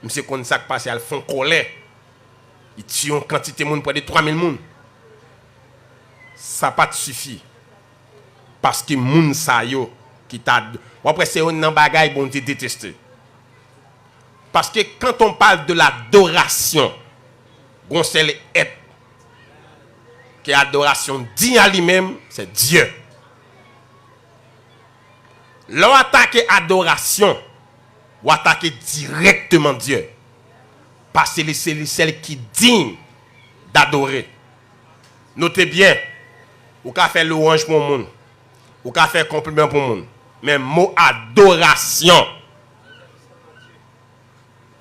monsieur kon ça passe à fond colère. Il tue une quantité de monde près de 3000 moun. Ça pas suffit. Parce que moun sa yo qui t'a après c'est un nan bagay bon Dieu détesté. Parce que quand on parle de l'adoration, on sait être que l'adoration dit à lui-même, c'est Dieu. L'on attaque adoration, ou attaquer directement Dieu. Parce que c'est celle qui digne d'adorer. Notez bien, ou qu'a fait louange pour le monde, ou qu'a fait compliment pour le monde. Mais mot adoration,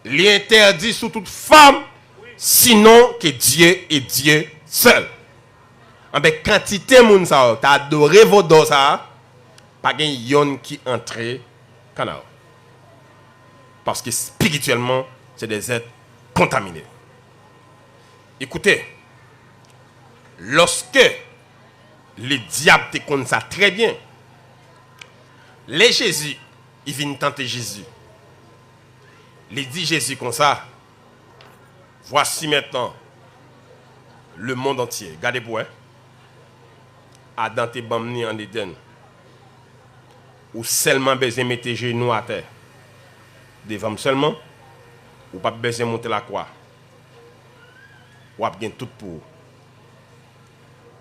l'interdit sous toute forme, sinon que Dieu est Dieu seul. En fait, quantité de monde ça, t'as adoré vos dos ça, pas de yon qui entre canal. Parce que spirituellement, c'est des êtres contaminés. Écoutez, lorsque les diables te connaissent ça très bien, les Jésus, ils viennent tenter Jésus. Il dit Jésus comme ça, voici maintenant le monde entier. Regardez pour Adam te bamni en Éden. Ou seulement besoin de mettre tes genoux à terre. Devant seulement, ou pas besoin de monter la croix. Ou pas bien tout pour.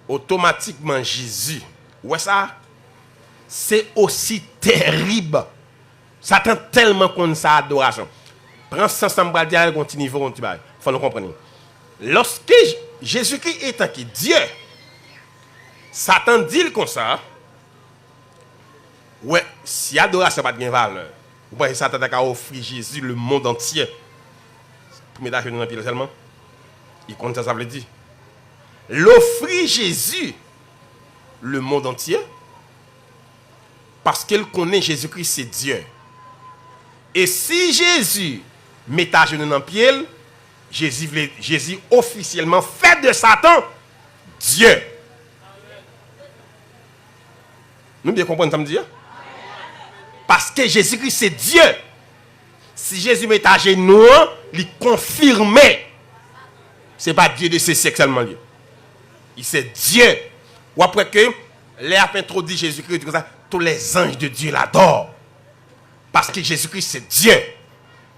Automatiquement Jésus, ouais ça, c'est aussi terrible. Satan tellement qu'on sa adoration. Prends ça ensemble, dire continue niveau, il faut nous comprendre. Lorsque Jésus-Christ est en qui Dieu, Satan dit comme ça, ouais, si adoration n'a pas de valeur, vous voyez Satan a offert Jésus le monde entier. Premier d'âge dans le seulement, il compte ça veut dire. L'offrir Jésus le monde entier, parce qu'il connaît Jésus-Christ, c'est Dieu. Et si Jésus met à genoux dans le pied, Jésus officiellement fait de Satan Dieu. Nous bien comprenons ce que je veux dire? Parce que Jésus-Christ c'est Dieu. Si Jésus met à genoux, il confirme. Ce n'est pas Dieu de ses sexuellement lié. Il c'est Dieu. Ou après que les a introduit Jésus-Christ, tous les anges de Dieu l'adorent. Parce que Jésus-Christ c'est Dieu.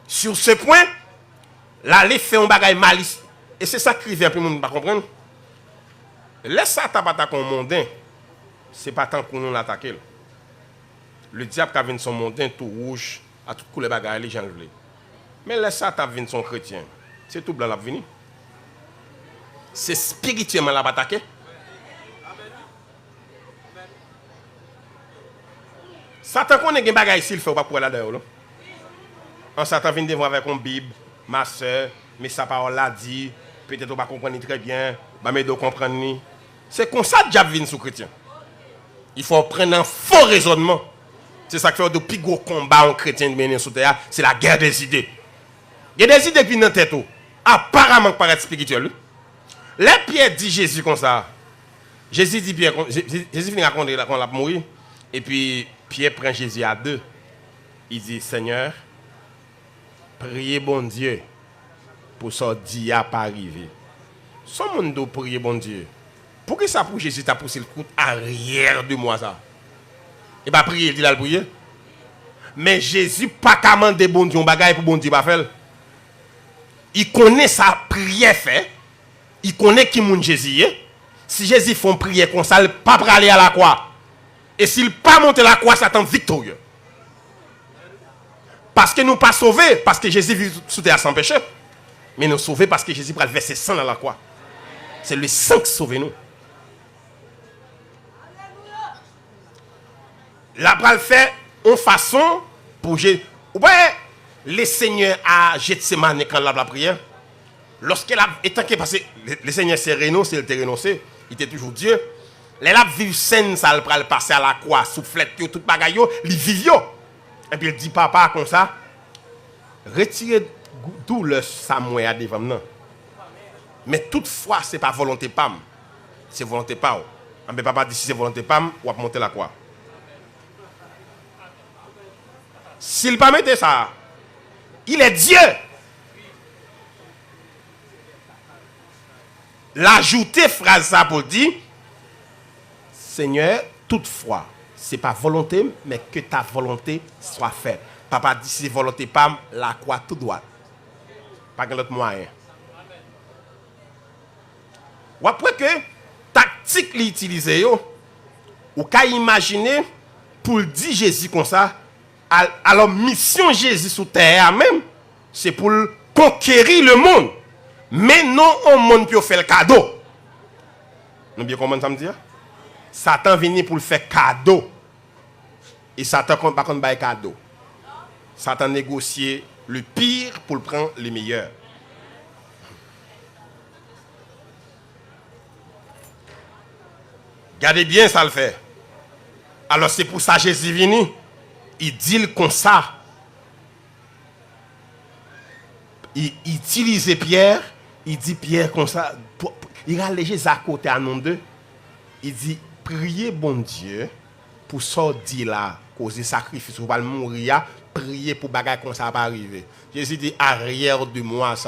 Sur ce point, là, les fait un bagage malice. Et c'est ça qui vient pour nous pas comprendre. Laisse ça attaquer un mondain. C'est pas tant qu'on nous l'attaque. Le diable qui vient son mondain tout rouge, à tout coup les bagages, les gens le veulent. Mais laisse ça venir son chrétien. C'est tout blanc la venir. C'est spirituellement la attaquer. Satan connaît des bagages ici, il fait pas pour là-dedans. En Satan vient devant avec une Bible, ma soeur, mais sa parole l'a dit, peut-être on va comprendre très bien, mais de comprendre. C'est comme ça que le diable vient sur chrétien. Il faut prendre un faux raisonnement. C'est ça qui fait de plus gros combat en chrétien de mener sur terre, c'est la guerre des idées. Il y a des idées qui viennent dans la tête, apparemment paraître spirituelles. Les Pierre dit Jésus comme ça. Jésus dit Pierre, Jésus vient raconter qu'on l'a mourir, et puis Pierre prend Jésus à deux. Il dit Seigneur, priez bon Dieu pour ça dia à pas arriver. Son monde doit prier bon Dieu. Pourquoi ça pour Jésus t'a poussé le coup arrière de moi ça? Et pas prier, il dit là le prier. Mais Jésus pas qu'à demander bon Dieu un bagage pour bon Dieu pas faire. Il connaît sa prière fait. Il connaît qui moun Jésus est. Si Jésus font prière comme ça, il pas aller à la croix. Et s'il pas monter la croix, Satan victorieux. Parce que nous pas sauvés, parce que Jésus vit sous terre sans péché. Mais nous sauvés parce que Jésus va verser sang dans la croix. C'est le sang qui sauve nous. La pral fait en façon pour ouais, le Seigneur a Gethsemane quand la prière. Lorsqu'elle a étant que parce que le Seigneur s'est renoncé, il était renoncé, il était toujours Dieu. Les la vivre scène ça le pral passer à la croix, soufflette tout bagay yo, li vivio. Et puis il dit papa comme ça, retirez tout le samoué à devant non. Mais toutefois c'est pas volonté pam. C'est volonté pas. Mais papa dit si c'est volonté pam, on va monter la croix. S'il ne pas mettre ça, il est Dieu. l'ajouter phrase ça pour dire, Seigneur, toutefois, c'est pas volonté, mais que ta volonté soit faite. Papa dit, si volonté pas, la croix tout droit. Pas de l'autre moyen. Ou après que tactique l'utiliser, ou qu'à imaginer pour dire Jésus comme ça, alors mission Jésus sur terre même, c'est pour conquérir le monde. Mais non au monde pour faire le cadeau. Nous bien comment ça me dire? Satan vient pour le faire cadeau. Et Satan ne va pas cadeau. Satan négocie le pire pour le prendre le meilleur. Regardez bien ça le fait. Alors c'est pour ça que Jésus est venu. Il dit comme ça. Il utilise Pierre. Il dit Pierre comme ça. Il a léger à côté à nom d'eux. Il dit priez bon Dieu pour sortir là, causer sacrifice, pour pas mourir, prier pour bagarre comme ça pas arriver. Jésus dit arrière de moi ça.